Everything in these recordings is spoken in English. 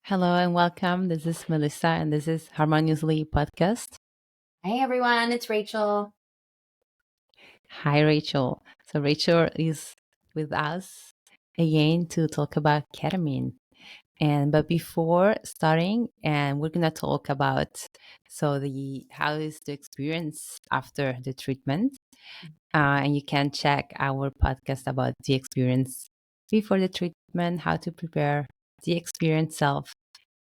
Hello and welcome. This is Melissa and this is Harmoniously podcast. Hey everyone, it's Rachel. Hi, Rachael. So, Rachel is with us again to talk about ketamine. But before starting, and we're gonna talk about the how is the experience after the treatment, and you can check our podcast about the experience before the treatment, how to prepare the experience self,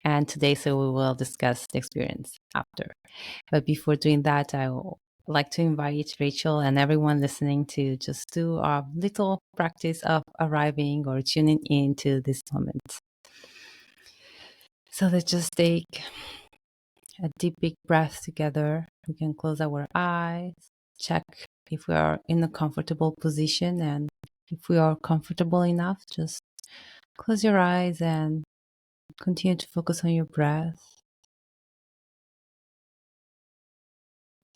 and today so we will discuss the experience after. But before doing that, I would like to invite Rachel and everyone listening to just do a little practice of arriving or tuning into this moment. So let's just take a deep, big breath together. We can close our eyes, check if we are in a comfortable position, and if we are comfortable enough, just close your eyes and continue to focus on your breath.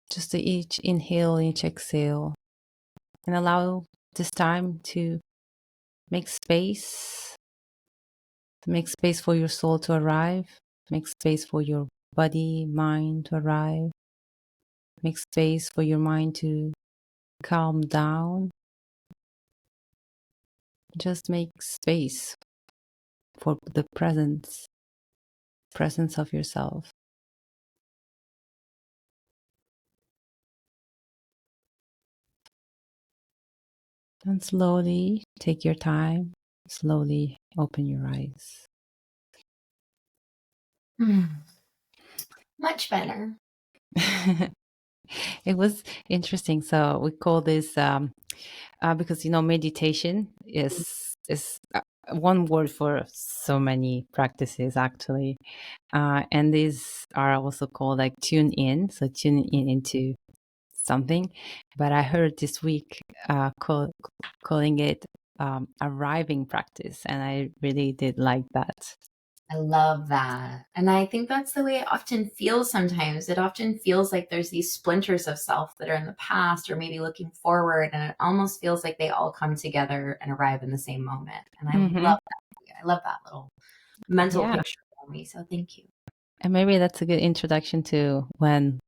Just to each inhale, each exhale, and allow this time to make space, for your soul to arrive, make space for your body, mind to arrive, make space for your mind to calm down. Just make space for the presence of yourself. And slowly take your time, slowly open your eyes. Much better. It was interesting. So we call this because meditation is one word for so many practices actually, and these are also called like tune in. So tune in into something. But I heard this week calling it arriving practice, and I really did like that. I love that. And I think that's the way it often feels sometimes. It often feels like there's these splinters of self that are in the past or maybe looking forward. And it almost feels like they all come together and arrive in the same moment. And I Hmm. love that. I love that little mental Yeah, picture for me. So thank you. and maybe that's a good introduction to when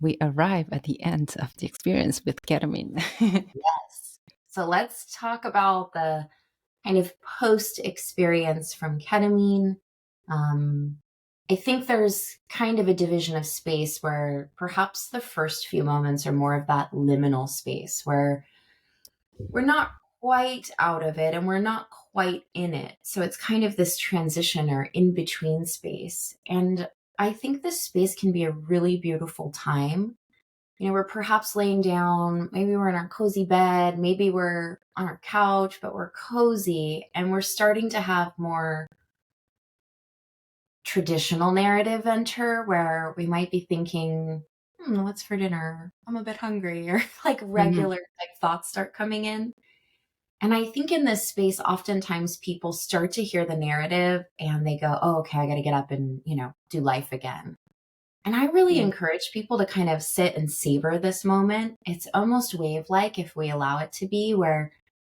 we arrive at the end of the experience with ketamine. Yes. So let's talk about the kind of post experience from ketamine. Um, I think there's kind of a division of space where perhaps the first few moments are more of that liminal space where we're not quite out of it and we're not quite in it. So it's kind of this transition or in between space. And I think this space can be a really beautiful time. We're perhaps laying down, maybe we're in our cozy bed, maybe we're on our couch, but we're cozy and we're starting to have more traditional narrative enter where we might be thinking, what's for dinner? I'm a bit hungry, or like Mhm. regular like thoughts start coming in. And I think in this space, oftentimes people start to hear the narrative and they go, oh, okay, I got to get up and, do life again. And I really Yeah. encourage people to kind of sit and savor this moment. It's almost wave like if we allow it to be, where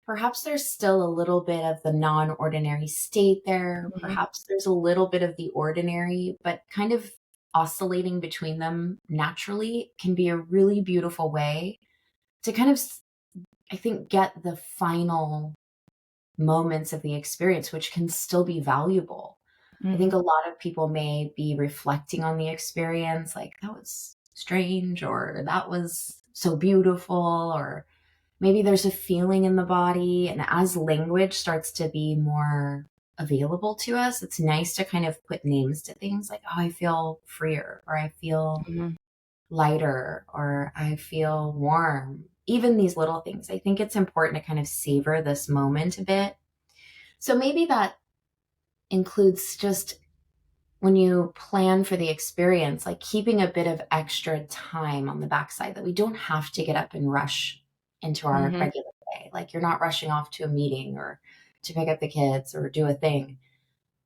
perhaps there's still a little bit of the non ordinary state there. Mhm. Perhaps there's a little bit of the ordinary, but kind of oscillating between them naturally can be a really beautiful way to kind of, I think, get the final moments of the experience, which can still be valuable. I think Mhm. a lot of people may be reflecting on the experience, like, that was strange, or that was so beautiful, or maybe there's a feeling in the body. And as language starts to be more available to us, it's nice to kind of put names to things like, oh, I feel freer, or I feel Mhm. lighter, or I feel warm. Even these little things. I think it's important to kind of savor this moment a bit. So maybe that includes just when you plan for the experience, like keeping a bit of extra time on the backside that we don't have to get up and rush into our Mhm. regular day. Like you're not rushing off to a meeting or to pick up the kids or do a thing.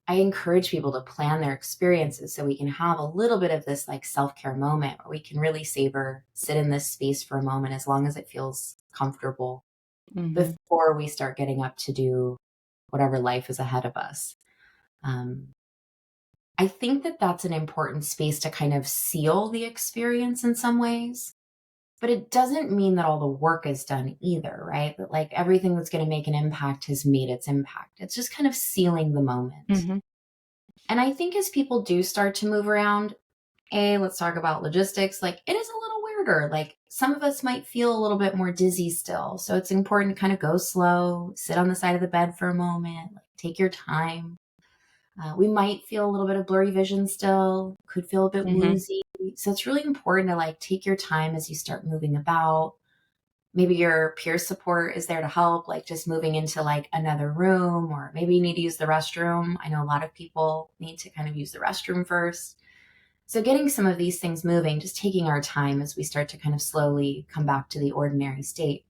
I encourage people to plan their experiences so we can have a little bit of this like self care moment where we can really savor, sit in this space for a moment as long as it feels comfortable Mhm. before we start getting up to do whatever life is ahead of us. Um, I think that that's an important space to kind of seal the experience in some ways. But it doesn't mean that all the work is done either, right? That like everything that's going to make an impact has made its impact. It's just kind of sealing the moment. Mm-hmm. And I think as people do start to move around, let's talk about logistics. Like it is a little weirder. Like some of us might feel a little bit more dizzy still. So it's important to kind of go slow, sit on the side of the bed for a moment, like take your time. We might feel a little bit of blurry vision still, could feel a bit Mm-hmm. woozy. So it's really important to like take your time as you start moving about. Maybe your peer support is there to help, like just moving into like another room, or maybe you need to use the restroom. I know a lot of people need to kind of use the restroom first. So getting some of these things moving, just taking our time as we start to kind of slowly come back to the ordinary state.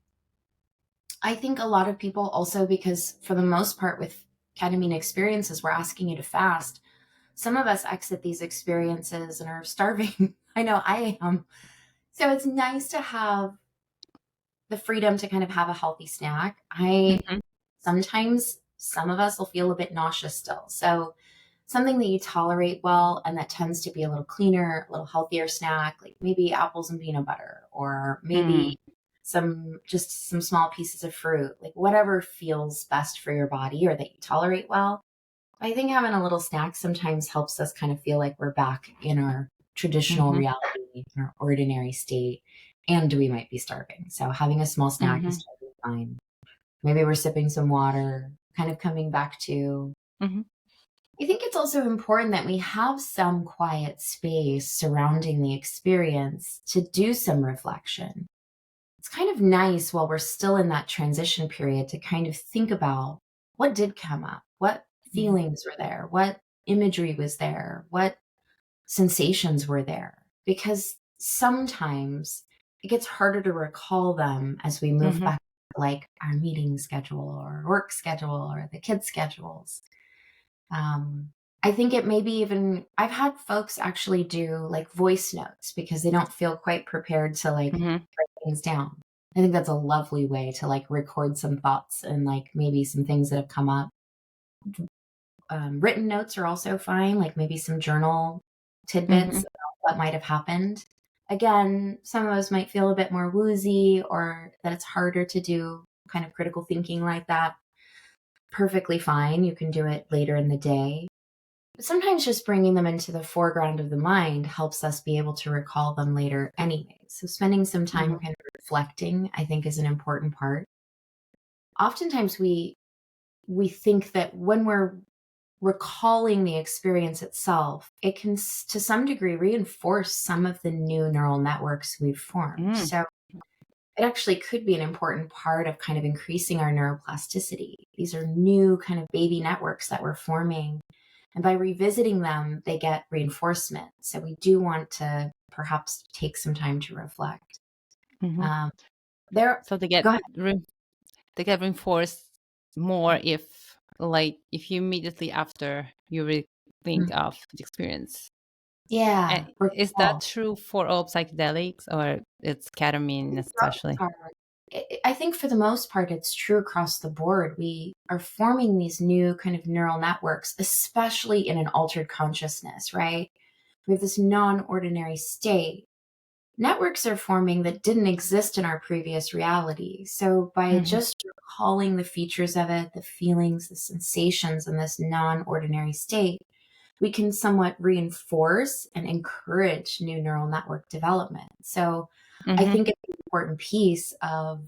I think a lot of people also, because for the most part with ketamine experiences, we're asking you to fast. Some of us exit these experiences and are starving. I know I am. So it's nice to have the freedom to kind of have a healthy snack. I Mm-hmm. sometimes some of us will feel a bit nauseous still. So something that you tolerate well and that tends to be a little cleaner, a little healthier snack, like maybe apples and peanut butter, or maybe some small pieces of fruit, like whatever feels best for your body or that you tolerate well. I think having a little snack sometimes helps us kind of feel like we're back in our traditional Mm-hmm. reality, in our ordinary state, and we might be starving. So having a small snack Mm-hmm. is totally fine. Maybe we're sipping some water, kind of coming back to. Mm-hmm. I think it's also important that we have some quiet space surrounding the experience to do some reflection. It's kind of nice while we're still in that transition period to kind of think about what did come up, what feelings were there, what imagery was there, what sensations were there. Because sometimes it gets harder to recall them as we move Mm-hmm. back to like our meeting schedule or work schedule or the kids' schedules. I think it maybe even I've had folks actually do like voice notes because they don't feel quite prepared to like Mm-hmm. write things down. I think that's a lovely way to like record some thoughts and like maybe some things that have come up. Written notes are also fine, like maybe some journal Mm-hmm. tidbits about what might have happened. Again, some of us might feel a bit more woozy or that it's harder to do kind of critical thinking like that. Perfectly fine. You can do it later in the day. But sometimes just bringing them into the foreground of the mind helps us be able to recall them later anyway. So spending some time kind of reflecting, I think, is an important part. Oftentimes we think that when we're recalling the experience itself, it can to some degree reinforce some of the new neural networks we've formed. Mm-hmm. So it actually could be an important part of kind of increasing our neuroplasticity. These are new kind of baby networks that we're forming. And by revisiting them, they get reinforcement. So we do want to perhaps take some time to reflect. Mm-hmm. Um, there, So go ahead. they get reinforced more if like if you immediately after you really think Mm. of the experience. Yeah, Is that recall. true for all psychedelics or it's ketamine especially? I think for the most part, it's true across the board. We are forming these new kind of neural networks, especially in an altered consciousness, right? We have this non ordinary state. Networks are forming that didn't exist in our previous reality. So by Mm-hmm. just recalling the features of it, the feelings, the sensations in this non ordinary state, we can somewhat reinforce and encourage new neural network development. So I Mm-hmm. think it's an important piece of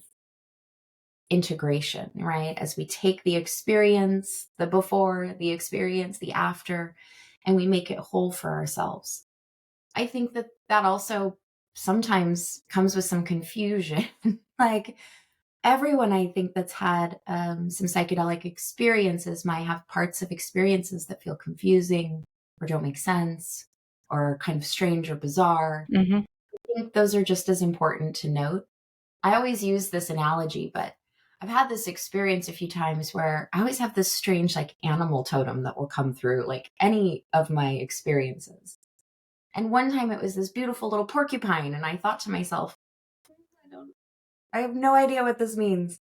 integration, right? As we take the experience, the before, the experience, the after, and we make it whole for ourselves. I think that that also sometimes comes with some confusion. Like everyone, I think, that's had some psychedelic experiences might have parts of experiences that feel confusing or don't make sense or kind of strange or bizarre. Mm-hmm. I think those are just as important to note. I always use this analogy, but I've had this experience a few times where I always have this strange, like, animal totem that will come through, like, any of my experiences. And one time it was this beautiful little porcupine, and I thought to myself, I don't, I have no idea what this means.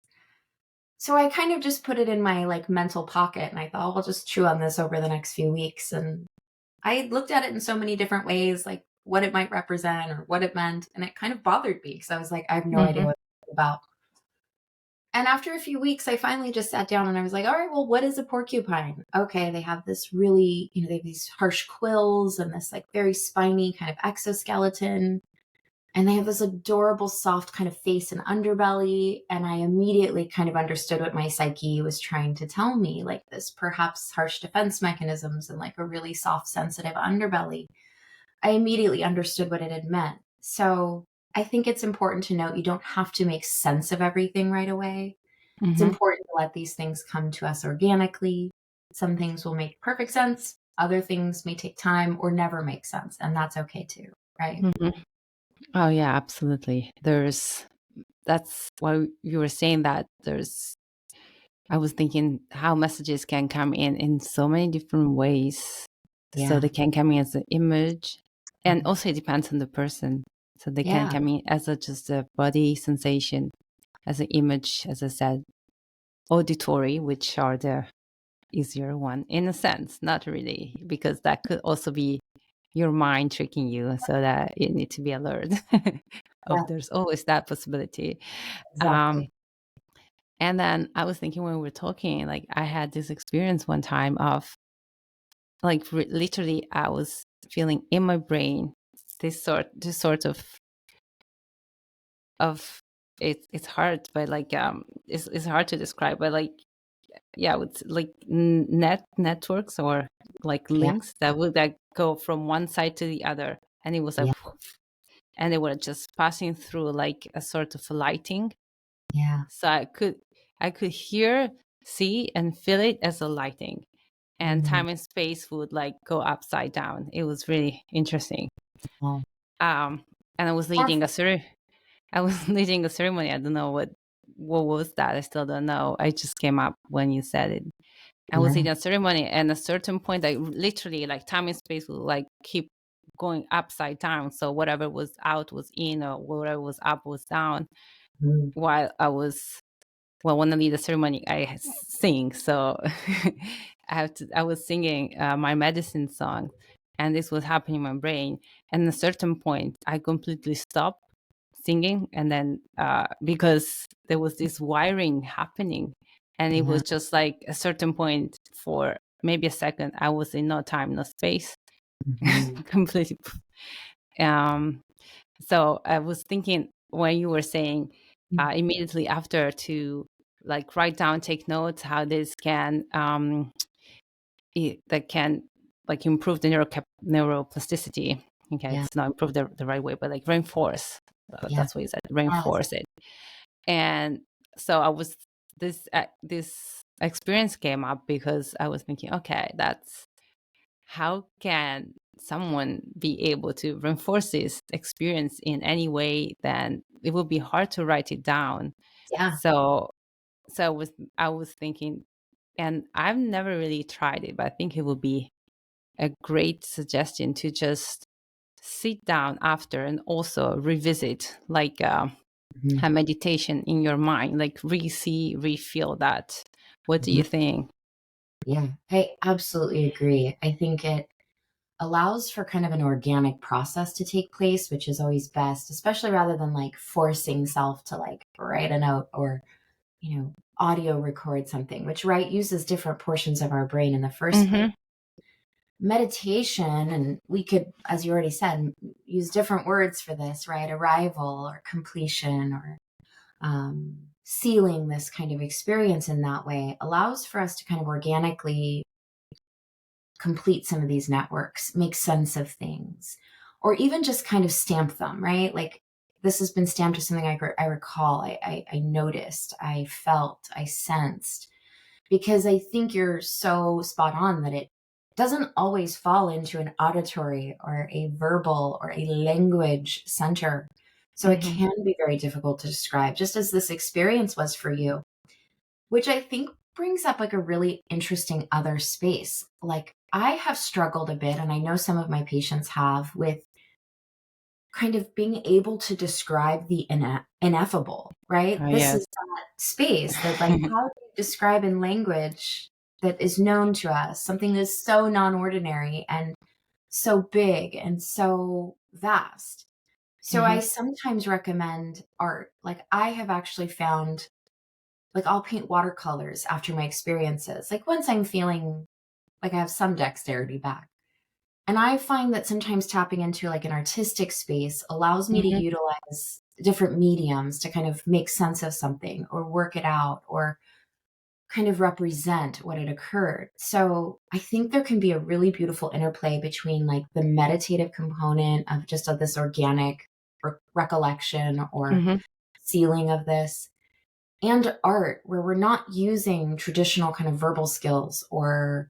So I kind of just put it in my like mental pocket, and I thought, I'll just chew on this over the next few weeks. And I looked at it in so many different ways, like what it might represent or what it meant. And it kind of bothered me because I was like, I have no idea Mm-hmm. what it's about. And after a few weeks, I finally just sat down and I was like, all right, well, what is a porcupine? Okay, they have this really, they have these harsh quills and this like very spiny kind of exoskeleton. And they have this adorable, soft kind of face and underbelly. And I immediately kind of understood what my psyche was trying to tell me, like this perhaps harsh defense mechanisms and like a really soft, sensitive underbelly. I immediately understood what it had meant. So I think it's important to note you don't have to make sense of everything right away. It's Mm-hmm. important to let these things come to us organically. Some things will make perfect sense. Other things may take time or never make sense. And that's okay too, right? Mm-hmm. Oh yeah, absolutely. That's why you were saying that I was thinking how messages can come in so many different ways. So Yeah. they can come in as an image, and Mhm. also it depends on the person. So they can Yeah. come in as just a body sensation, as an image, as I said, auditory, which are the easier one in a sense, not really, because that could also be your mind tricking you, so that you need to be alert Yeah. of there's always that possibility. Exactly. Um, and then I was thinking when we were talking, like I had this experience one time of like literally I was feeling in my brain this sort of it's hard, but like it's hard to describe, but like yeah, it's like networks or like Yeah. links that would like go from one side to the other, and it was like Yeah. and they were just passing through like a sort of lighting. Yeah. So I could hear, see, and feel it as a lighting, and Mhm. time and space would like go upside down. It was really interesting. Oh, Um, and powerful. I was leading a ceremony. I don't know what was that. I still don't know. I just came up when you said it. I was Yeah. leading a ceremony, and at a certain point, I literally like time and space will like keep going upside down. So whatever was out was in, or whatever was up was down. Mhm. While I was when I lead a ceremony, I sing. So I was singing my medicine song, and this was happening in my brain. And at a certain point, I completely stopped singing, and then because there was this wiring happening, and it Yeah. was just like a certain point for maybe a second, I was in no time, no space, Mhm. completely. Um, so I was thinking when you were saying immediately after to like write down, take notes, how this can that can like improve the neuroplasticity. Okay, Yeah. it's not improve the right way, but like reinforce. Yeah. That's what you said. Yes. Reinforce it. And so I was this experience came up because I was thinking, okay, that's how can someone be able to reinforce this experience in any way? Then it would be hard to write it down. Yeah. So I was thinking, and I've never really tried it, but I think it would be a great suggestion to just sit down after and also revisit like Mhm. a meditation in your mind, like re-see, re-feel that. What do Mhm. you think? Yeah. I absolutely agree. I think it allows for kind of an organic process to take place, which is always best, especially rather than like forcing self to like write a note or, audio record something, which, right, uses different portions of our brain in the first place. Mm-hmm. Meditation, and we could, as you already said, use different words for this, right? Arrival or completion or sealing this kind of experience in that way allows for us to kind of organically complete some of these networks, make sense of things, or even just kind of stamp them, right? Like this has been stamped as something I recall, I noticed, I felt, I sensed, because I think you're so spot on that it doesn't always fall into an auditory or a verbal or a language center. So it Mm-hmm. can be very difficult to describe, just as this experience was for you, which I think brings up like a really interesting other space. Like I have struggled a bit, and I know some of my patients have, with kind of being able to describe the ineffable, right? Oh, This yes. is that space that, like, how do you describe in language that is known to us something that's so non ordinary? And so big and so vast. So Mm-hmm. I sometimes recommend art. Like I have actually found, like I'll paint watercolors after my experiences. Like once I'm feeling like I have some dexterity back. And I find that sometimes tapping into like an artistic space allows me to Mm-hmm. utilize different mediums to kind of make sense of something or work it out or kind of represent what had occurred. So I think there can be a really beautiful interplay between like the meditative component of just of this organic recollection or Mm-hmm. sealing of this and art where we're not using traditional kind of verbal skills or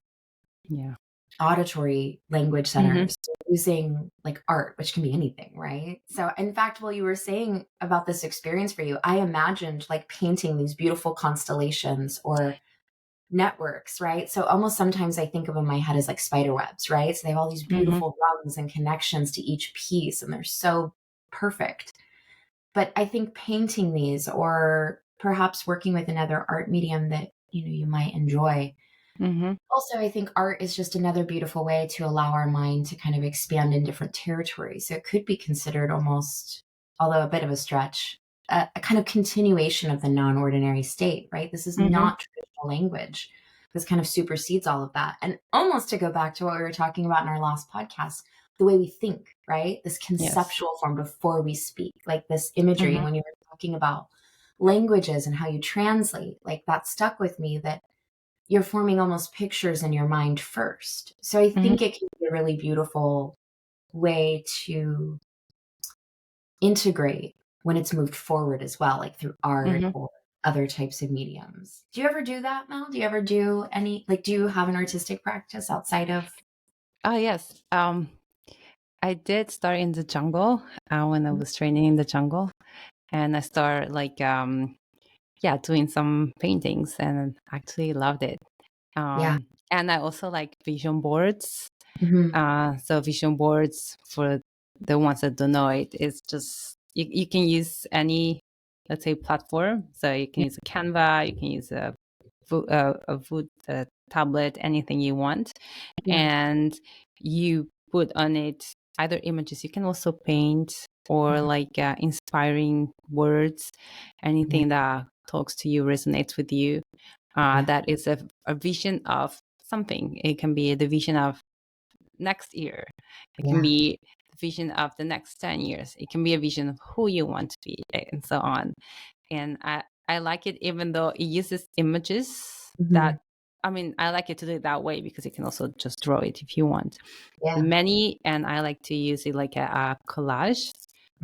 Yeah. auditory language Mm-hmm. centers. We're using like art, which can be anything, right? So in fact, while you were saying about this experience for you, I imagined like painting these beautiful constellations or networks, right? So almost sometimes I think of in my head as like spider webs, right? So they have all these Mm-hmm. beautiful rungs and connections to each piece, and they're so perfect. But I think painting these or perhaps working with another art medium that you might enjoy. Mm-hmm. Also, I think art is just another beautiful way to allow our mind to kind of expand in different territories. So it could be considered almost, although a bit of a stretch, a kind of continuation of the non ordinary state, right? This is Mm-hmm. not traditional language. This kind of supersedes all of that. And almost to go back to what we were talking about in our last podcast, the way we think, right? This Yes. conceptual form before we speak, like this imagery. And Mm-hmm. when you were talking about languages and how you translate, like that stuck with me that you're forming almost pictures in your mind first. So I Mm-hmm. think it can be a really beautiful way to integrate when it's moved forward as well, like through art Mm-hmm. or other types of mediums. Do you ever do that, Mel? Do you ever do any, like, do you have an artistic practice outside of? Oh yes. I did start in the jungle when I was training in the jungle, and I started like yeah, doing some paintings, and actually loved it. Yeah. And I also like vision boards. Hmm. So vision boards, for the ones that don't know it, is just you can use any, let's say, platform. So you can Yeah. use a Canva, you can use a Voot tablet, anything you want, Yeah. and you put on it either images. You can also paint or Mhm. like inspiring words, Yeah. anything that talks to you, resonates with you. Yeah. That is a vision of something. It can be the vision of next year. It can Yeah. be the vision of the next 10 years. It can be a vision of who you want to be, and so on. And I like it, even though it uses images Hmm. that, I mean, I like it to do it that way because you can also just draw it if you want. Yeah. Many, and I like to use it like a collage.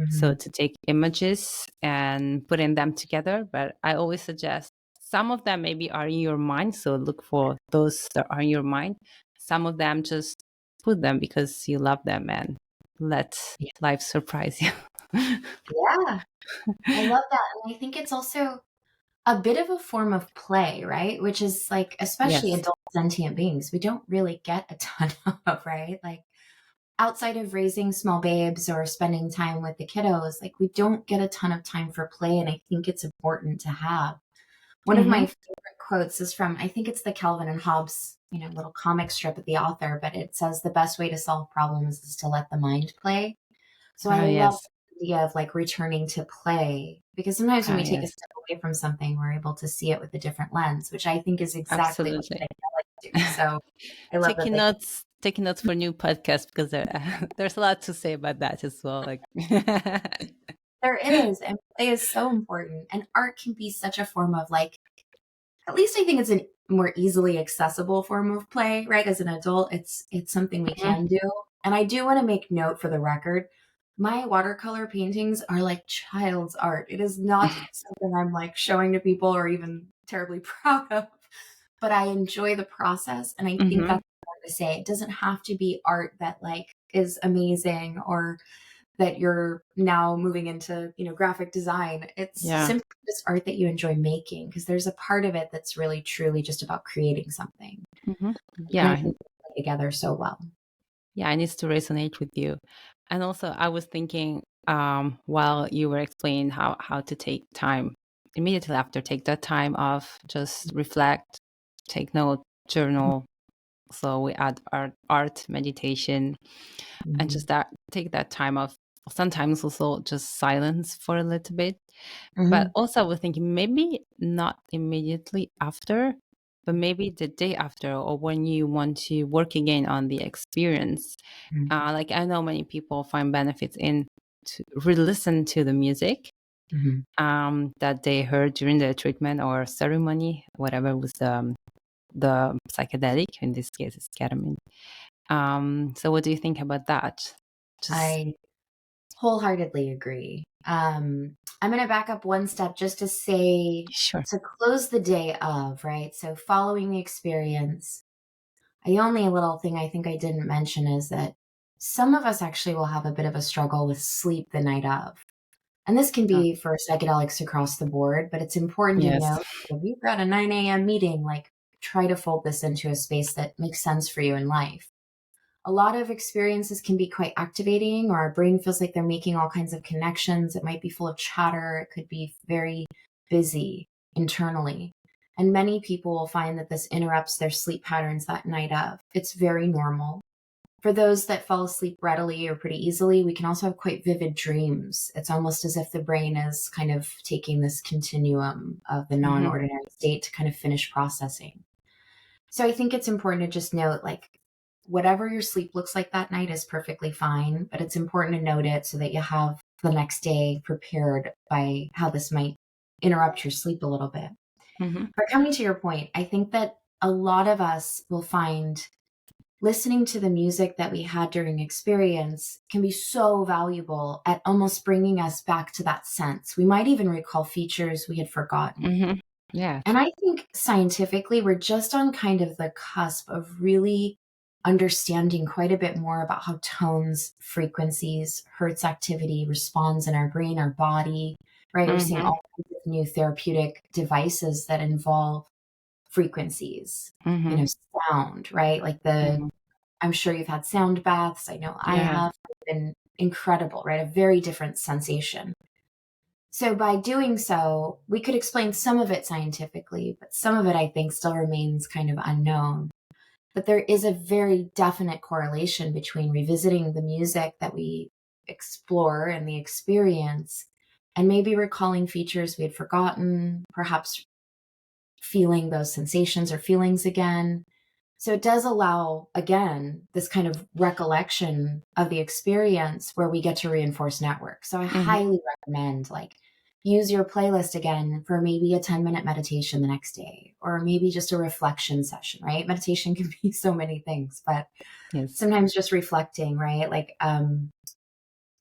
So Hmm. to take images and putting them together. But I always suggest some of them maybe are in your mind. So look for those that are in your mind. Some of them just put them because you love them, and let Yeah. life surprise you. Yeah. I love that. And I think it's also a bit of a form of play, right? Which is like, especially Yes. adult sentient beings, we don't really get a ton of, right? Like outside of raising small babes or spending time with the kiddos, like we don't get a ton of time for play. And I think it's important to have. One of Mm-hmm. my favorite quotes is from, I think it's the Calvin and Hobbes, little comic strip of the author, but it says the best way to solve problems is to let the mind play. So I Ah, love yes. the idea of like returning to play because sometimes when Ah, we take a yes. step away from something, we're able to see it with a different lens, which I think is exactly what Absolutely. psychedelics do. So I love that Taking they can. notes, taking notes for new podcasts, because there's a lot to say about that as well. Like, There is, and play is so important. And art can be such a form of like, at least I think it's a more easily accessible form of play, right? As an adult, it's something we Mhm. can do. And I do want to make note for the record, my watercolor paintings are like child's art. It is not something I'm like showing to people or even terribly proud of, but I enjoy the process. And I think Mhm. that's what to say. It doesn't have to be art that like is amazing or that you're now moving into, graphic design. It's Yeah. simply just art that you enjoy making because there's a part of it that's really truly just about creating something. Mhm. And I Yeah. think they play together so well. Yeah, it needs to resonate with you. And also, I was thinking, while you were explaining how to take time immediately after, take that time off, just reflect, take note, journal, So we add art, meditation, and Hmm. just that take that time of sometimes also just silence for a little bit. But Hmm. also, I was thinking maybe not immediately after, but maybe the day after, or when you want to work again on the experience. Like I know many people find benefits in to re-listen to the music Hmm. that they heard during the treatment or ceremony, whatever was the psychedelic. In this case, it's ketamine. So, what do you think about that? Just I wholeheartedly agree. I'm going to back up one step just to say, sure. to close the day of, right? So, following the experience, the only little thing I think I didn't mention is that some of us actually will have a bit of a struggle with sleep the night of. And this can Uh, be for psychedelics across the board, but it's important to yes. note if you've got a 9 a.m. meeting, like try to fold this into a space that makes sense for you in life. A lot of experiences can be quite activating, or our brain feels like they're making all kinds of connections. It might be full of chatter, it could be very busy internally. And many people will find that this interrupts their sleep patterns that night of. It's very normal. For those that fall asleep readily or pretty easily, we can also have quite vivid dreams. It's almost as if the brain is kind of taking this continuum of the non Hmm. ordinary state to kind of finish processing. So I think it's important to just note, like, whatever your sleep looks like that night is perfectly fine, but it's important to note it so that you have the next day prepared by how this might interrupt your sleep a little bit. Hmm. But coming to your point, I think that a lot of us will find listening to the music that we had during experience can be so valuable at almost bringing us back to that sense. We might even recall features we had forgotten. Hmm. Yes. And I think scientifically, we're just on kind of the cusp of really understanding quite a bit more about how tones, frequencies, hertz activity responds in our brain, our body, right? We're seeing Hmm. all kinds of new therapeutic devices that involve frequencies, Hmm. sound, right? Like Hmm. I'm sure you've had sound baths. I know I Yes. have. They've been incredible, right? A very different sensation. So by doing so, we could explain some of it scientifically, but some of it I think still remains kind of unknown. But there is a very definite correlation between revisiting the music that we explore and the experience and maybe recalling features we had forgotten, perhaps feeling those sensations or feelings again. So it does allow, again, this kind of recollection of the experience where we get to reinforce network. So I Hmm. highly recommend, like, use your playlist again for maybe a 10-minute meditation the next day, or maybe just a reflection session, right? Meditation can be so many things, but Yes. sometimes just reflecting, right? Like,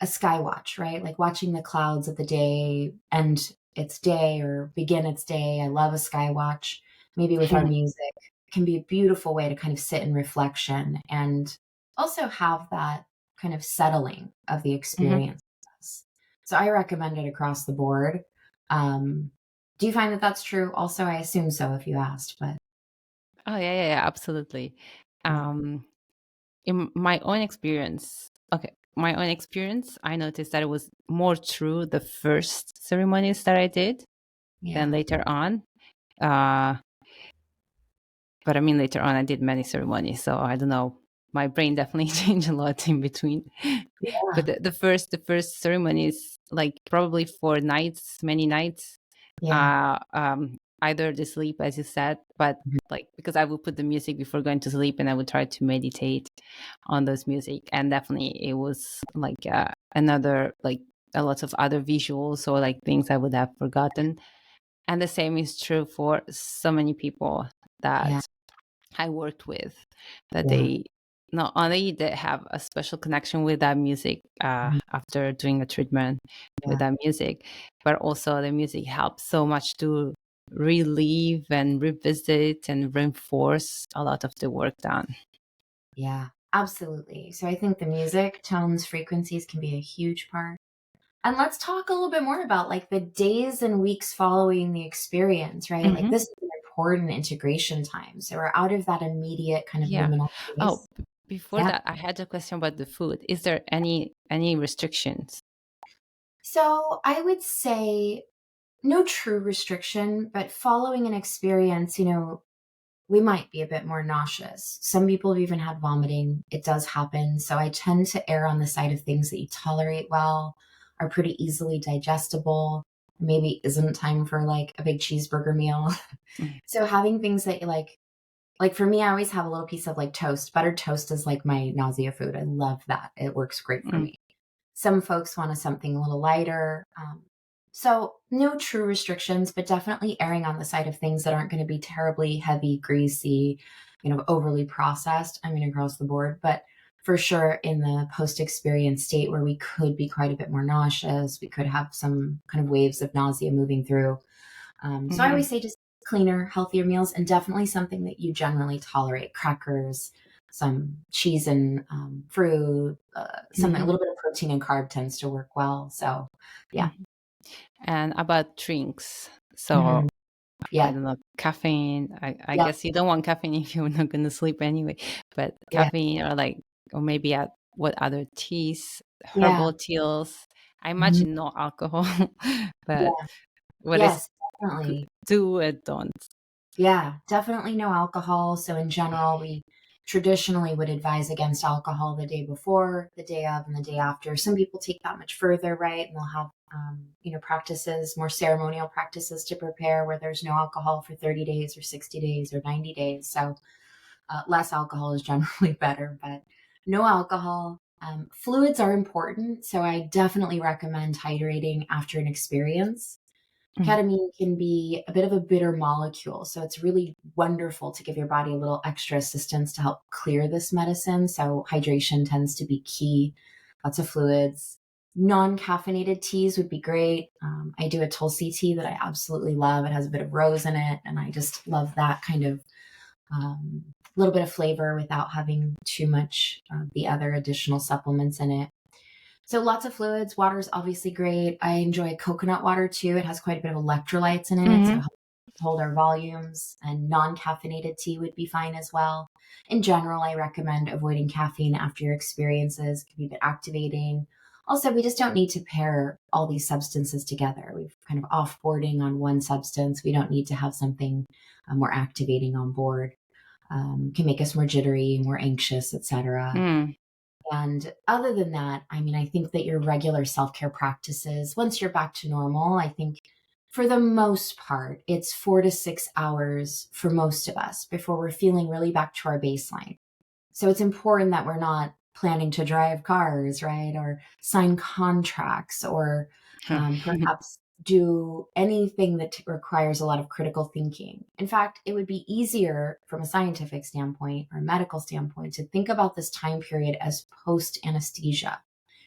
a sky watch, right? Like watching the clouds of the day end its day or begin its day. I love a sky watch, maybe with our music, can be a beautiful way to kind of sit in reflection and also have that kind of settling of the Hmm. experience. So I recommend it across the board. Um, do you find that that's true? Also, I assume so if you asked, but Oh yeah, absolutely. yeah, Um, in my own experience, okay, my own experience, I noticed that it was more true the first ceremonies that I did than yeah, later on. Uh, but I mean, later on, I did many ceremonies, so I don't know. My brain definitely changed a lot in between. But yeah, the first ceremonies, like probably for nights, many nights, yeah, either the sleep, as you said, but mhm, like because I would put the music before going to sleep, and I would try to meditate on those music, and definitely it was like another like a lot of other visuals or like things I would have forgotten. And the same is true for so many people yeah, that I worked with, that yeah, they not only they have a special connection with that music mhm, after doing a treatment with yeah. that music, but also the music helps so much to relieve and revisit and reinforce a lot of the work done. Yeah, absolutely. So I think the music, tones, frequencies can be a huge part. And let's talk a little bit more about like the days and weeks following the experience, right? Like Hmm. this is an important integration time. So we're out of that immediate kind of Yeah. liminal Oh, space. before Yeah. that, I had a question about the food. Is there any restrictions? So I would say no true restriction, but following an experience, we might be a bit more nauseous. Some people have even had vomiting. It does happen. So I tend to err on the side of things that you tolerate well, are pretty easily digestible. Maybe isn't time for like a big cheeseburger meal. Mm. So having things that you like for me, I always have a little piece of like toast. Buttered toast is like my nausea food. I love that. It works great for Mm. me. Some folks want something a little lighter. So no true restrictions, but definitely erring on the side of things that aren't going to be terribly heavy, greasy, overly processed. I mean, across the board, but for sure in the post experience state where we could be quite a bit more nauseous, we could have some kind of waves of nausea moving through. So I Mhm. always say just cleaner, healthier meals, and definitely something that you generally tolerate: crackers, some cheese and fruit, something a Mhm. little bit of protein and carb tends to work well. So, yeah. Mhm. And about drinks. So Mhm. I Yeah. don't know, caffeine. I Yep. guess you don't want caffeine if you're not going to sleep anyway. But Yeah. caffeine, or like, or maybe at what other teas, Yeah. herbal teas. I Mhm. imagine no alcohol, but Yeah. what is Yes, definitely. do and don't. Yeah, definitely no alcohol. So in general, we traditionally would advise against alcohol the day before, the day of, and the day after. Some people take that much further, right? And they'll have, practices, more ceremonial practices to prepare where there's no alcohol for 30 days or 60 days or 90 days. So less alcohol is generally better, but no alcohol. Fluids are important. So I definitely recommend hydrating after an experience. Mm. Ketamine can be a bit of a bitter molecule, so it's really wonderful to give your body a little extra assistance to help clear this medicine. So hydration tends to be key. Lots of fluids. Non-caffeinated teas would be great. I do a Tulsi tea that I absolutely love. It has a bit of rose in it, and I just love that kind of little bit of flavor without having too much of the other additional supplements in it. So lots of fluids. Water is obviously great. I enjoy coconut water too. It has quite a bit of electrolytes in it, so it Mhm. helps hold our volumes. And non-caffeinated tea would be fine as well. In general, I recommend avoiding caffeine after your experiences. It can be a bit activating. Also, we just don't need to pair all these substances together. We've kind of offboarding on one substance. We don't need to have something more activating on board. Can make us more jittery, more anxious, etc. Mm. And other than that, I mean, I think that your regular self care practices, once you're back to normal, I think for the most part, it's 4 to 6 hours for most of us before we're feeling really back to our baseline. So it's important that we're not planning to drive cars, right? Or sign contracts or perhaps do anything that requires a lot of critical thinking. In fact, it would be easier from a scientific standpoint or medical standpoint to think about this time period as post anesthesia.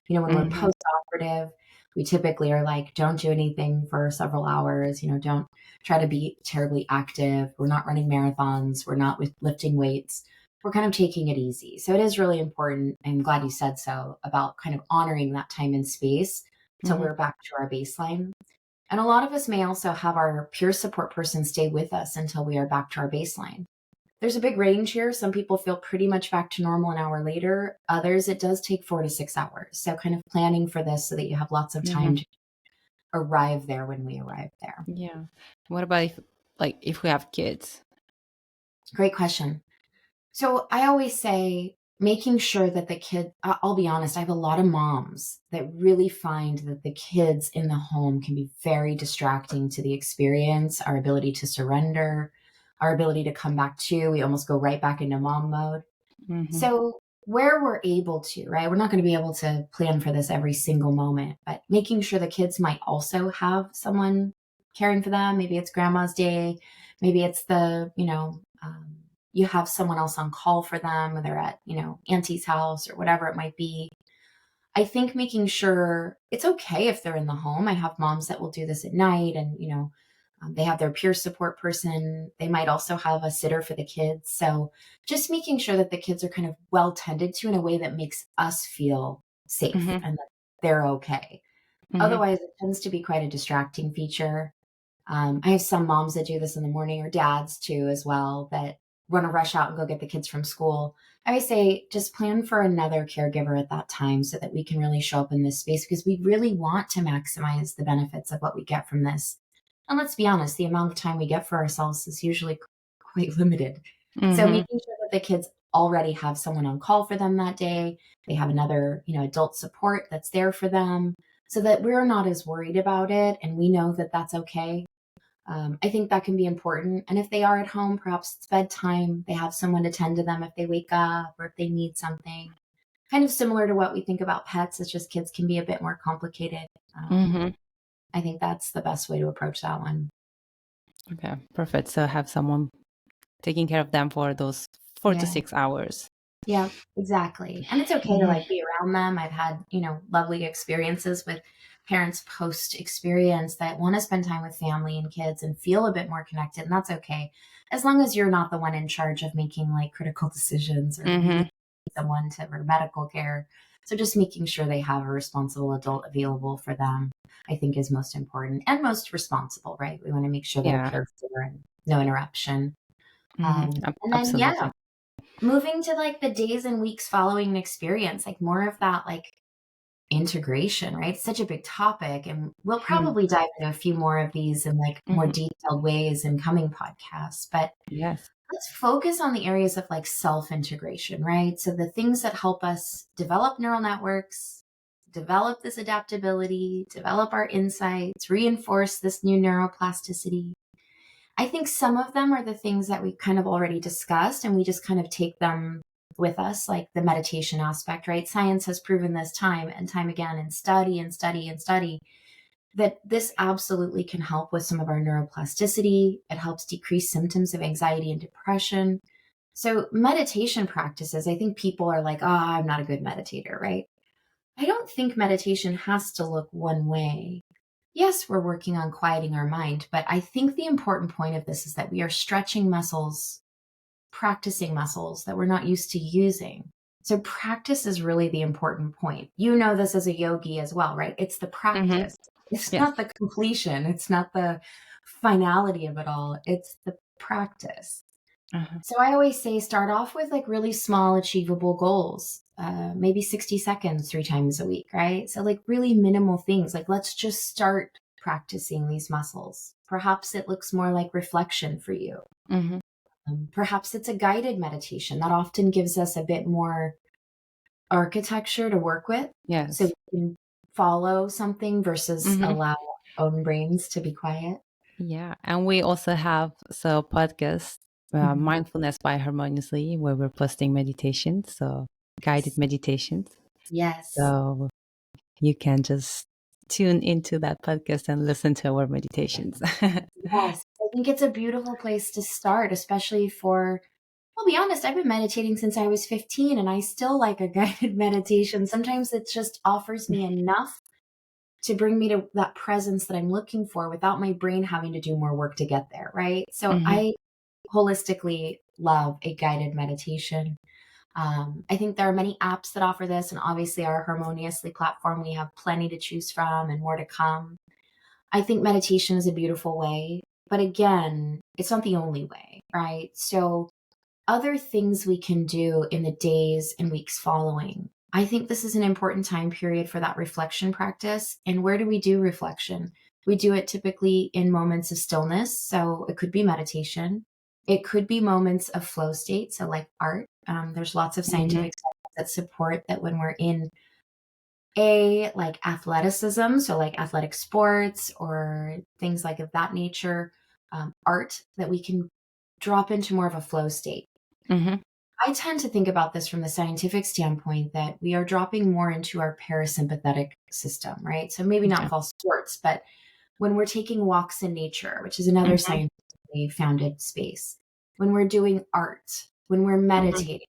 When we're Mhm. post operative, we typically are like, don't do anything for several hours, don't try to be terribly active. We're not running marathons, we're not lifting weights, we're kind of taking it easy. So it is really important. I'm glad you said so about kind of honoring that time and space till Mhm. we're back to our baseline. And a lot of us may also have our peer support person stay with us until we are back to our baseline. There's a big range here. Some people feel pretty much back to normal an hour later. Others, it does take 4 to 6 hours. So, kind of planning for this so that you have lots of time Mhm. to arrive there when we arrive there. Yeah. What about if we have kids? Great question. So I always say making sure that the kid, I'll be honest, I have a lot of moms that really find that the kids in the home can be very distracting to the experience, our ability to surrender, our ability to come back to, we almost go right back into mom mode. Mhm. So where we're able to, right, we're not going to be able to plan for this every single moment, but making sure the kids might also have someone caring for them. Maybe it's grandma's day. Maybe it's you have someone else on call for them, or they're at, auntie's house or whatever it might be. I think making sure it's okay if they're in the home. I have moms that will do this at night and, they have their peer support person. They might also have a sitter for the kids. So just making sure that the kids are kind of well tended to in a way that makes us feel safe Mhm. and that they're okay. Mhm. Otherwise, it tends to be quite a distracting feature. I have some moms that do this in the morning, or dads too, as well, that want to rush out and go get the kids from school. I always say just plan for another caregiver at that time so that we can really show up in this space, because we really want to maximize the benefits of what we get from this. And let's be honest, the amount of time we get for ourselves is usually quite limited. So Mm-hmm. making sure that the kids already have someone on call for them that day, they have another, adult support that's there for them so that we're not as worried about it and we know that that's okay. I think that can be important. And if they are at home, perhaps it's bedtime, they have someone to tend to them if they wake up or if they need something. Kind of similar to what we think about pets, it's just kids can be a bit more complicated. Mm-hmm. I think that's the best way to approach that one. Okay, perfect. So have someone taking care of them for those 4 to 6 hours. Yeah, exactly. And it's okay to Mhm. like be around them. I've had, lovely experiences with parents post experience that want to spend time with family and kids and feel a bit more connected. And that's okay. As long as you're not the one in charge of making like critical decisions or Mhm. leading someone to for medical care. So just making sure they have a responsible adult available for them, I think is most important and most responsible, right? We want to make sure they're Yeah. cared for and no interruption. Mhm. And then, Absolutely. yeah, moving to like the days and weeks following an experience, like more of that like integration, right? It's such a big topic. And we'll Mhm. probably dive into a few more of these in like more Mhm. detailed ways in coming podcasts. But Yes. let's focus on the areas of like self integration, right? So the things that help us develop neural networks, develop this adaptability, develop our insights, reinforce this new neuroplasticity. I think some of them are the things that we kind of already discussed and we just kind of take them with us, like the meditation aspect, right? Science has proven this time and time again and study and study and study that this absolutely can help with some of our neuroplasticity. It helps decrease symptoms of anxiety and depression. So, meditation practices, I think people are like, oh, I'm not a good meditator, right? I don't think meditation has to look one way. Yes, we're working on quieting our mind, but I think the important point of this is that we are stretching muscles, practicing muscles that we're not used to using. So, practice is really the important point. You know this as a yogi as well, right? It's the Mhm. practice, it's Yes. not the completion, it's not the finality of it all, it's the practice. Uh-huh. So I always say start off with like really small, achievable goals, maybe 60 seconds 3 times a week, right? So, like, really minimal things. Like, let's just start practicing these muscles. Perhaps it looks more like reflection for you. Mhm. Perhaps it's a guided meditation that often gives us a bit more architecture to work with. So Yes. we can follow something versus Mhm. allow our own brains to be quiet. Yeah, and we also have podcast, Mhm. mindfulness by Harmoniously, where we're posting meditations, so guided Yes. meditations. Yes. So you can just tune into that podcast and listen to our meditations. Yes, I think it's a beautiful place to start, especially for, I'll be honest, I've been meditating since I was 15 and I still like a guided meditation. Sometimes it just offers me enough to bring me to that presence that I'm looking for without my brain having to do more work to get there, right? So Mhm. I holistically love a guided meditation. I think there are many apps that offer this, and obviously our Harmoniously platform, we have plenty to choose from and more to come. I think meditation is a beautiful way, but again, it's not the only way, right? So, other things we can do in the days and weeks following. I think this is an important time period for that reflection practice. And where do we do reflection? We do it typically in moments of stillness. So, it could be meditation, it could be moments of flow state. So, like art. There's lots of Mhm. scientific studies that support that when we're in a like athleticism, so like athletic sports or things like of that nature, art, that we can drop into more of a flow state. Mhm. I tend to think about this from the scientific standpoint that we are dropping more into our parasympathetic system, right? So maybe not Okay. fall sports, but when we're taking walks in nature, which is another Mhm. scientifically founded space, when we're doing art, when we're Mhm. meditating,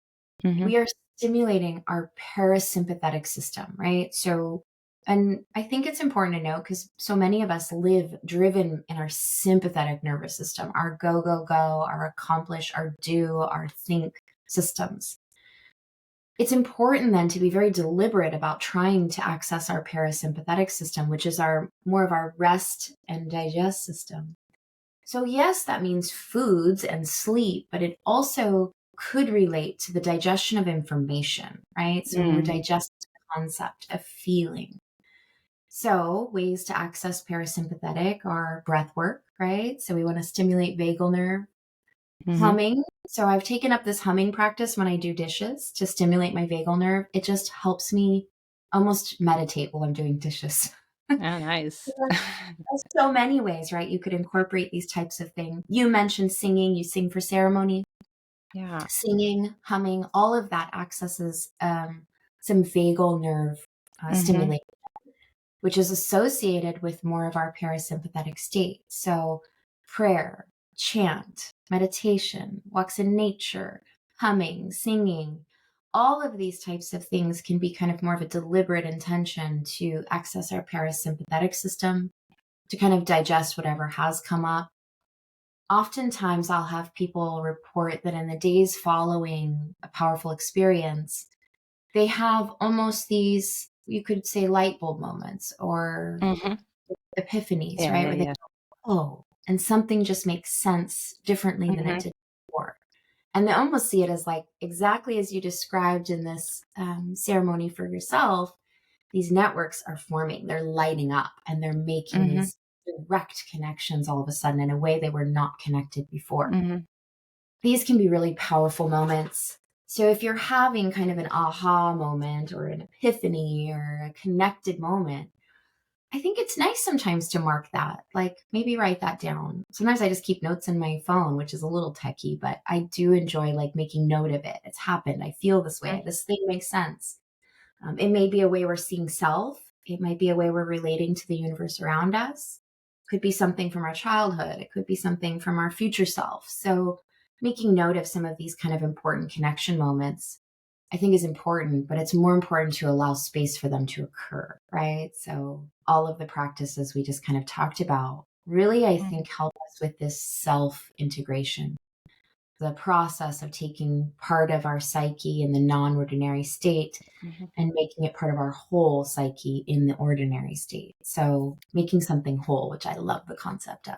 Mhm. we are stimulating our parasympathetic system, right? So, and I think it's important to note because so many of us live driven in our sympathetic nervous system, our go, go, go, our accomplish, our do, our think systems. It's important then to be very deliberate about trying to access our parasympathetic system, which is our more of our rest and digest system. So, yes, that means foods and sleep, but it also could relate to the digestion of information, right? So, when we're Mm. digesting a concept, a feeling. So, ways to access parasympathetic are breath work, right? So, we want to stimulate vagal nerve. Mm-hmm. Humming. So I've taken up this humming practice when I do dishes to stimulate my vagal nerve. It just helps me almost meditate while I'm doing dishes. Oh, nice. There's so many ways, right? You could incorporate these types of things. You mentioned singing, you sing for ceremony, Yeah. singing, humming, all of that accesses some vagal nerve Mm-hmm. stimulation, which is associated with more of our parasympathetic state. So, prayer, chant, meditation, walks in nature, humming, singing, all of these types of things can be kind of more of a deliberate intention to access our parasympathetic system, to kind of digest whatever has come up. Oftentimes, I'll have people report that in the days following a powerful experience, they have almost these, you could say, light bulb moments or Mm-hmm. epiphanies, Yeah, right? yeah, Where they yeah. go, oh, and something just makes sense differently than it Mm-hmm. did before. And they almost see it as like exactly as you described in this ceremony for yourself, these networks are forming, they're lighting up, and they're making Mm-hmm. these direct connections all of a sudden in a way they were not connected before. Mm-hmm. These can be really powerful moments. So if you're having kind of an aha moment or an epiphany or a connected moment, I think it's nice sometimes to mark that, like maybe write that down. Sometimes I just keep notes in my phone, which is a little techy, but I do enjoy like making note of it. It's happened. I feel this way. This thing makes sense. It may be a way we're seeing self. It might be a way we're relating to the universe around us. Could be something from our childhood. It could be something from our future self. So making note of some of these kind of important connection moments, I think is important, but it's more important to allow space for them to occur, right? So all of the practices we just kind of talked about really, I Mm-hmm. think, help us with this self integration, the process of taking part of our psyche in the non ordinary state Mm-hmm. and making it part of our whole psyche in the ordinary state. So making something whole, which I love the concept of.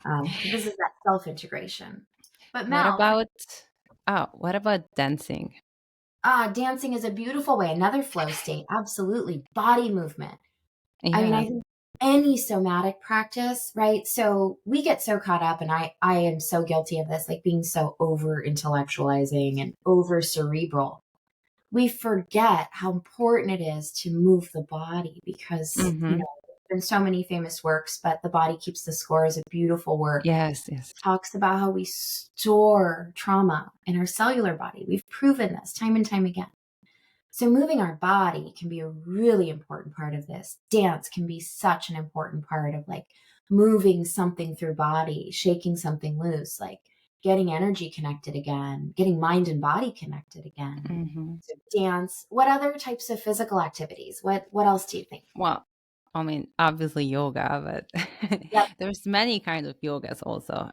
So this is that self integration. But What Mel, for about what about dancing? dancing is a beautiful way, another flow state. Absolutely. Body movement. I mean, Yeah. I think any somatic practice, right? So we get so caught up, and I am so guilty of this, like being so over intellectualizing and over cerebral. We forget how important it is to move the body because, Mm-hmm. there's been so many famous works, but The Body Keeps the Score is a beautiful work. Yes, yes. Talks about how we store trauma in our cellular body. We've proven this time and time again. So moving our body can be a really important part of this. Dance can be such an important part of like moving something through body, shaking something loose, like getting energy connected again, getting mind and body connected again. Mm-hmm. So dance. What other types of physical activities? What else do you think? Well, I mean, obviously yoga, but Yep. there's many kind of yogas also.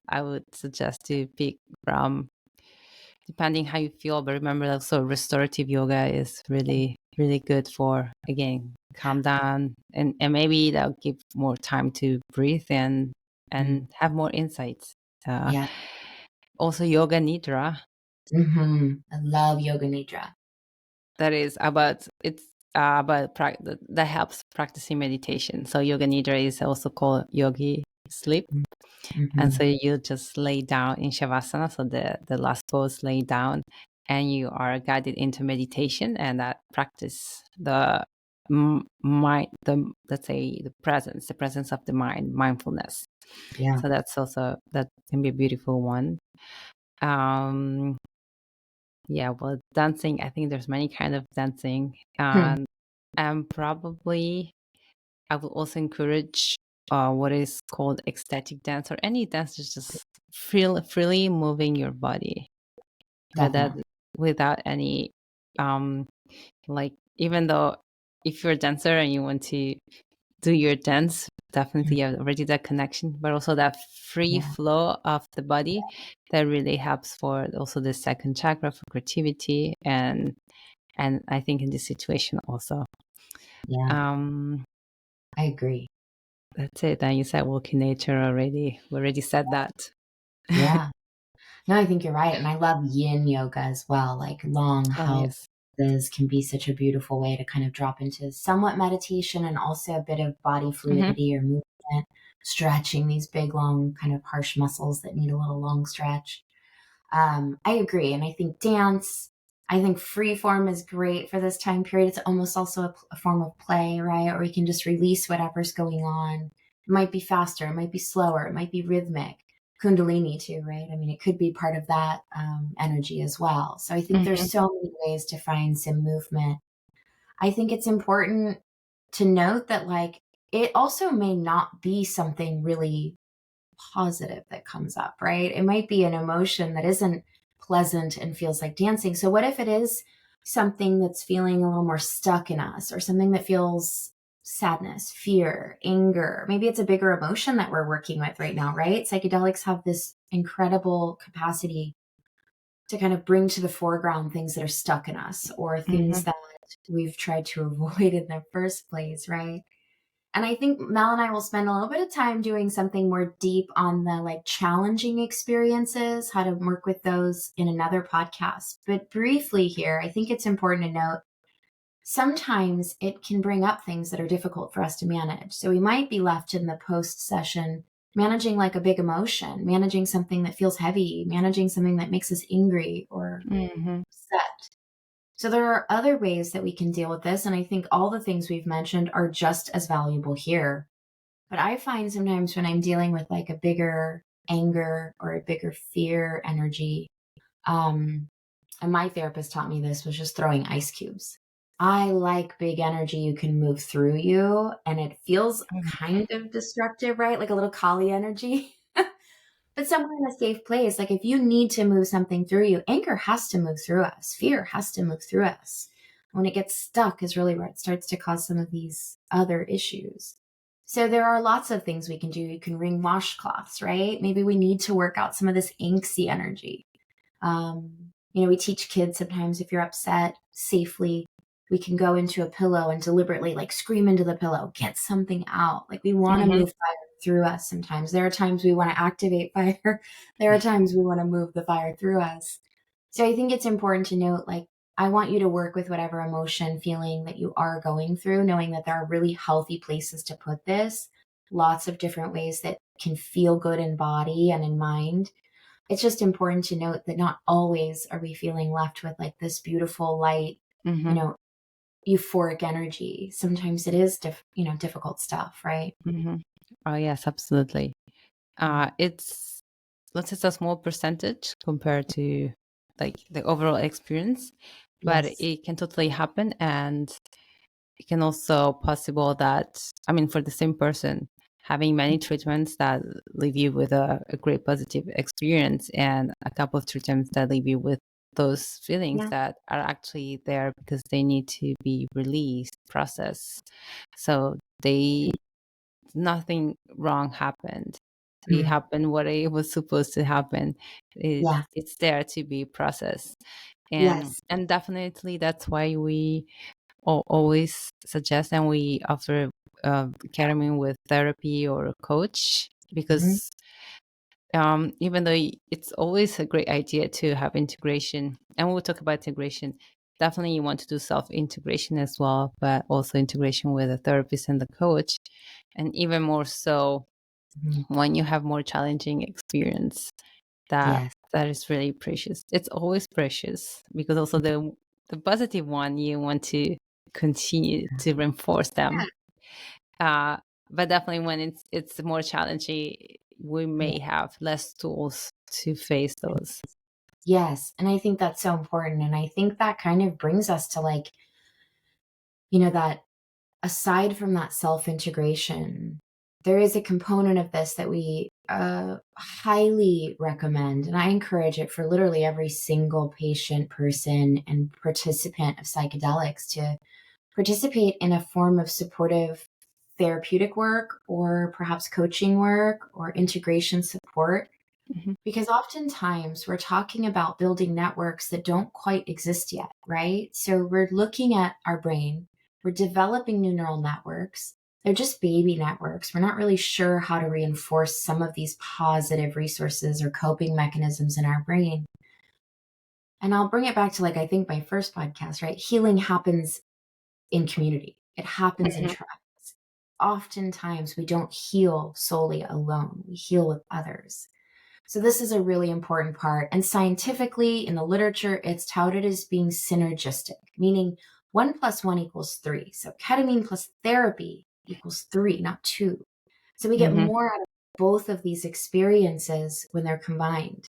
I would suggest to pick from depending how you feel. But remember, also restorative yoga is really really good for again calm down and maybe that'll give more time to breathe Mm, and have more insights. Uh, yeah. Also yoga nidra. I love yoga nidra. That is about it's about that helps practicing meditation. So yoga nidra is also called yogi sleep, and Mm-hmm. so you just lay down in shavasana, so the last pose, lay down, and you are guided into meditation, and that practice the mind, the let's say the presence of the mind, mindfulness. Yeah. So that's also that can be a beautiful one. Um, Yeah, well, dancing, I think there's many kind of dancing. And probably I will also encourage what is called ecstatic dance or any dance that's just freely moving your body without Definitely. without any um like even though if you're a dancer and you want to do your dance, definitely you have already that connection, but also that free Yeah. flow of the body that really helps for also the second chakra for creativity and I think in this situation also. Yeah. Um, I agree. that's it. And you said walking nature already. We already said that. Yeah. No, I think you're right. And I love yin yoga as well. Like long Oh held yes. poses can be such a beautiful way to kind of drop into somewhat meditation and also a bit of body Hmm. fluidity or movement. stretching these big, long, kind of harsh muscles that need a little long stretch. I agree. And I think dance, I think free form is great for this time period. It's almost also a form of play, right? Or you can just release whatever's going on. It might be faster, it might be slower, it might be rhythmic. Kundalini too, right? I mean, it could be part of that energy as well. So I think Hmm. there's so many ways to find some movement. I think it's important to note that, like, it also may not be something really positive that comes up, right? It might be an emotion that isn't pleasant and feels like dancing. So, what if it is something that's feeling a little more stuck in us, or something that feels sadness, fear, anger? Maybe it's a bigger emotion that we're working with right now, right? Psychedelics have this incredible capacity to kind of bring to the foreground things that are stuck in us, or Hmm. things that we've tried to avoid in the first place, right? And I think Mel and I will spend a little bit of time doing something more deep on the like challenging experiences, how to work with those in another podcast. But briefly here, I think it's important to note sometimes it can bring up things that are difficult for us to manage. So we might be left in the post session managing like a big emotion, managing something that feels heavy, managing something that makes us angry or Hmm. upset. So there are other ways that we can deal with this. And I think all the things we've mentioned are just as valuable here. But I find sometimes when I'm dealing with like a bigger anger or a bigger fear energy, um, and my therapist taught me this, was just throwing ice cubes. I like big energy you can move through you, and it feels kind of destructive, right? Like a little Kali energy. But somewhere in a safe place, like if you need to move something through you, anger has to move through us, fear has to move through us. When it gets stuck is really where it starts to cause some of these other issues. So there are lots of things we can do. You can wring washcloths, right? Maybe we need to work out some of this angsty energy. We teach kids sometimes if you're upset safely, we can go into a pillow and deliberately like scream into the pillow, get something out. Like we want to Hmm. move fire through us sometimes. There are times we want to activate fire. There are times we want to move the fire through us. So I think it's important to note, like, I want you to work with whatever emotion, feeling that you are going through, knowing that there are really healthy places to put this, lots of different ways that can feel good in body and in mind. It's just important to note that not always are we feeling left with like this beautiful light, you Hmm. know, euphoric energy. Sometimes it is difficult stuff, right? Hmm. Oh, yes, absolutely. Mm. It's, let's say, it's a small percentage compared to like the overall experience, but Yes. it can totally happen. And it can also possible that, I mean, for the same person, having many treatments that leave you with a great positive experience, and a couple of treatments that leave you with those feelings Yeah. that are actually there because they need to be released, processed. So they, nothing wrong happened. It Mm. happened what it was supposed to happen. Yeah. It's there to be processed. and Yes. and definitely that's why we always suggest and we offer ketamine with therapy or a coach, Mhm. because even though it's always a great idea to have integration, and we'll talk about integration, definitely you want to do self integration as well, but also integration with a therapist and the coach, and even more so Mhm. when you have more challenging experience, that Yes. that is really precious. It's always precious, because also the positive one, you want to continue to reinforce them. uh but definitely when it's more challenging, we Yeah. may have less tools to face Yeah. those. Yes. And I think that's so important. And I think that kind of brings us to like, that aside from that self integration, there is a component of this that we highly recommend. And I encourage it for literally every single patient, person, and participant of psychedelics to participate in a form of supportive therapeutic work, or perhaps coaching work or integration support. Hmm. Because oftentimes we're talking about building networks that don't quite exist yet, right? So we're looking at our brain, we're developing new neural networks. They're just baby networks. We're not really sure how to reinforce some of these positive resources or coping mechanisms in our brain. And I'll bring it back to, like, I think my first podcast, right? Healing happens in community, it happens in Hmm. tribes. oftentimes we don't heal solely alone, we heal with others. So this is a really important part. And scientifically, in the literature, it's touted as being synergistic, meaning 1 + 1 = 3. So ketamine plus therapy equals 3, not 2. So we get Mhm. more out of both of these experiences when they're combined.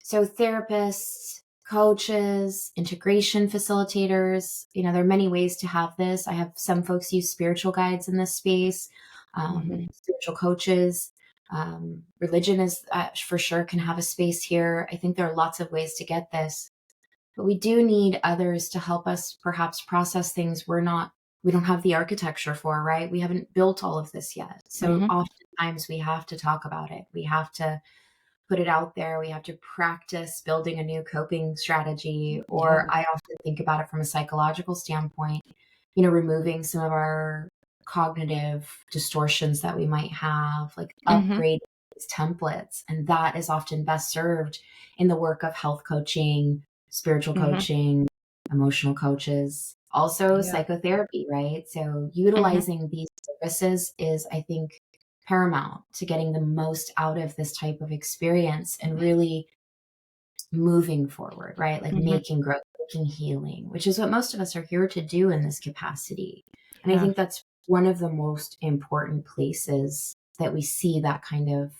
So therapists, coaches, integration facilitators, there are many ways to have this. I have some folks use spiritual guides in this space, Mhm. spiritual coaches. Religion is for sure can have a space here. I think there are lots of ways to get this, but we do need others to help us perhaps process things we don't have the architecture for, right? We haven't built all of this yet. So Mhm. oftentimes we have to talk about it. We have to put it out there. We have to practice building a new coping strategy. Yeah. Or I often think about it from a psychological standpoint, removing some of our cognitive distortions that we might have, like Mhm. upgrade these templates. And that is often best served in the work of health coaching, spiritual Mhm. coaching, emotional coaches, also Yeah. psychotherapy, right? So Mhm. utilizing these services is, I think, paramount to getting the most out of this type of experience and really moving forward, right? Like Mhm. making growth, making healing, which is what most of us are here to do in this capacity. And I Yeah. think that's one of the most important places that we see that kind of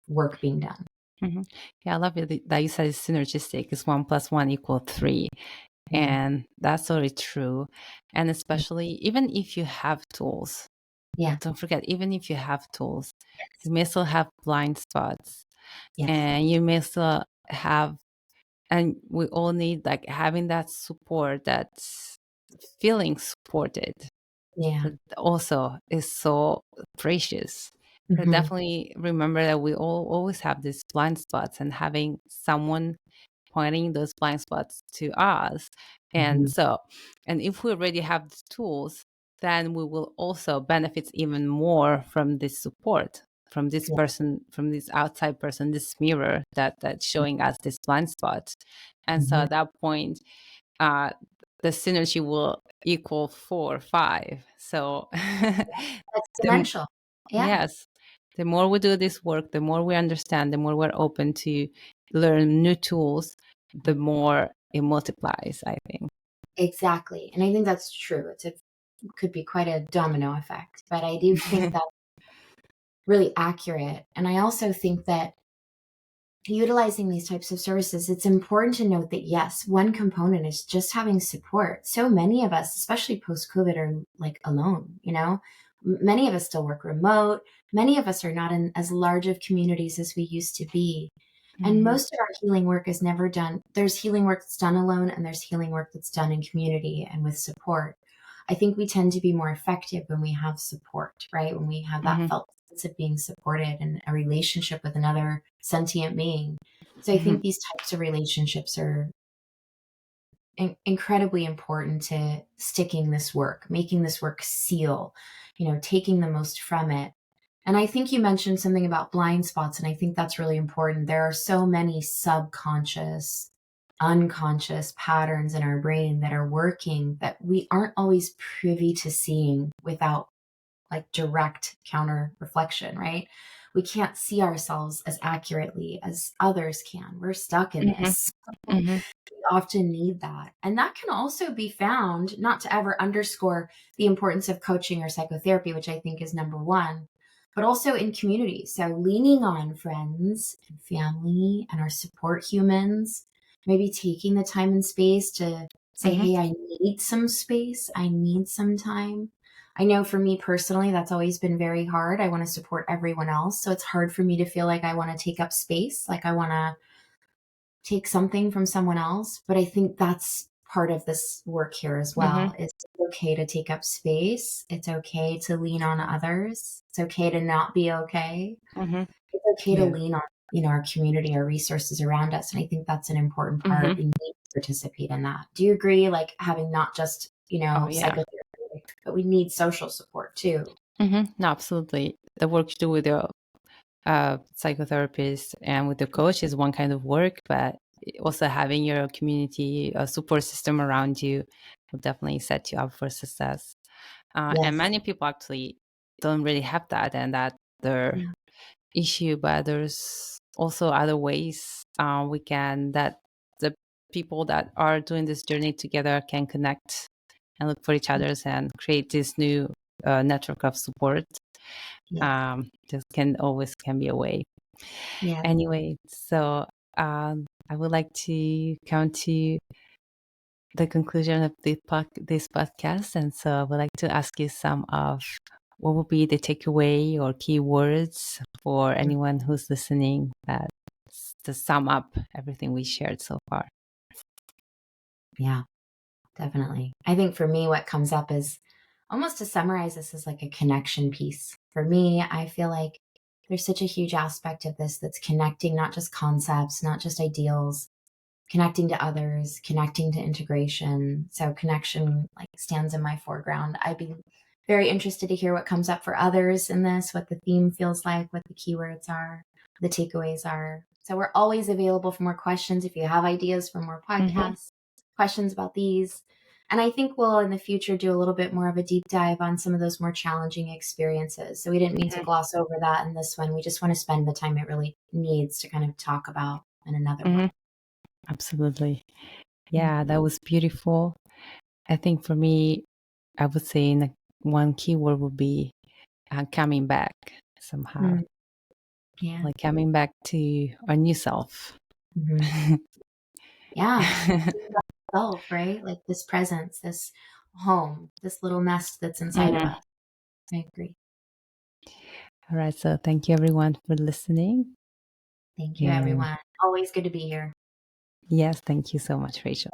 work being done. Mhm. Yeah, I love it that you said it's synergistic. It's 1 + 1 = 3. Yeah. And that's totally true. And especially even if you have tools, Yeah. don't forget, even if you have tools, Yes. you may still have blind spots, Yes. and you may still have, and we all need like having that support, that's feeling supported, Yeah. that also is so precious. So Hmm. definitely remember that we all always have these blind spots, and having someone pointing those blind spots to us. And Hmm. so, and if we already have the tools, then we will also benefit even more from this support, from this Yeah. person, from this outside person, this mirror that's showing us this blind spot. And so Hmm. at that point, uh, the synergy will equal 4 or 5. So the, Exponential. Yeah. yes, the more we do this work, the more we understand, the more we're open to learn new tools, the more it multiplies, I think. Exactly. And I think that's true. Could be quite a domino effect, but I do think that's really accurate. And I also think that utilizing these types of services, it's important to note that yes, one component is just having support. So many of us, especially post COVID, are like alone, Many of us still work remote. Many of us are not in as large of communities as we used to be. And Hmm. most of our healing work is never done. There's healing work that's done alone, and there's healing work that's done in community and with support. I think we tend to be more effective when we have support, right? When we have that Hmm. felt sense of being supported and a relationship with another sentient being. So I Hmm. think these types of relationships are incredibly important to sticking this work, making this work seal, taking the most from it. And I think you mentioned something about blind spots, and I think that's really important. There are so many subconscious, unconscious patterns in our brain that are working that we aren't always privy to seeing without like direct counter reflection, right? We can't see ourselves as accurately as others can. We're stuck in Hmm. this. Hmm. We often need that. And that can also be found, not to ever underscore the importance of coaching or psychotherapy, which I think is number one, but also in community. So leaning on friends and family and our support humans, maybe taking the time and space to say, Hmm. hey, I need some space. I need some time. I know for me personally, that's always been very hard. I want to support everyone else. So it's hard for me to feel like I want to take up space, like I want to take something from someone else. But I think that's part of this work here as Hmm. well. It's okay to take up space. It's okay to lean on others. It's okay to not be okay. Hmm. It's okay to Yeah. lean on, our community, our resources around us. And I think that's an important part. Hmm. We need to participate in that. Do you agree? Like having not just, Oh, yeah. psychotherapy, but we need social support too. No, absolutely. The work you do with your psychotherapist and with the coach is one kind of work, but also having your community, a support system around you will definitely set you up for success. And Yes. many people actually don't really have that, and that their Yeah. issue. But there's also other ways we can that the people that are doing this journey together can connect and look for each other's and create this new network of support. Yes. This can be a way. Yeah. Anyway, so I would like to come to the conclusion of this podcast, and so I would like to ask you some of what would be the takeaway or keywords for anyone who's listening that to sum up everything we shared so far. Yeah, definitely. I think for me, what comes up is almost to summarize this as like a connection piece. For me, I feel like there's such a huge aspect of this that's connecting not just concepts, not just ideals, connecting to others, connecting to integration. So connection like stands in my foreground. I'd be very interested to hear what comes up for others in this, what the theme feels like, what the keywords are, the takeaways are. So we're always available for more questions if you have ideas for more Mm-hmm. podcasts, questions about these. And I think we'll in the future do a little bit more of a deep dive on some of those more challenging experiences. So we didn't mean to gloss over that in this one. We just want to spend the time it really needs to kind of talk about in another Mm-hmm. one. Absolutely. Yeah. Yeah, that was beautiful. I think for me, I would say one keyword would be coming back somehow, Mm, yeah. like coming back to our new self. Mhm. Yeah. Self, right? Like this presence, this home, this little nest that's inside of Mhm. us. I agree. All right. So thank you everyone for listening. Thank you, And everyone. Always good to be here. yes, thank you so much, Rachel.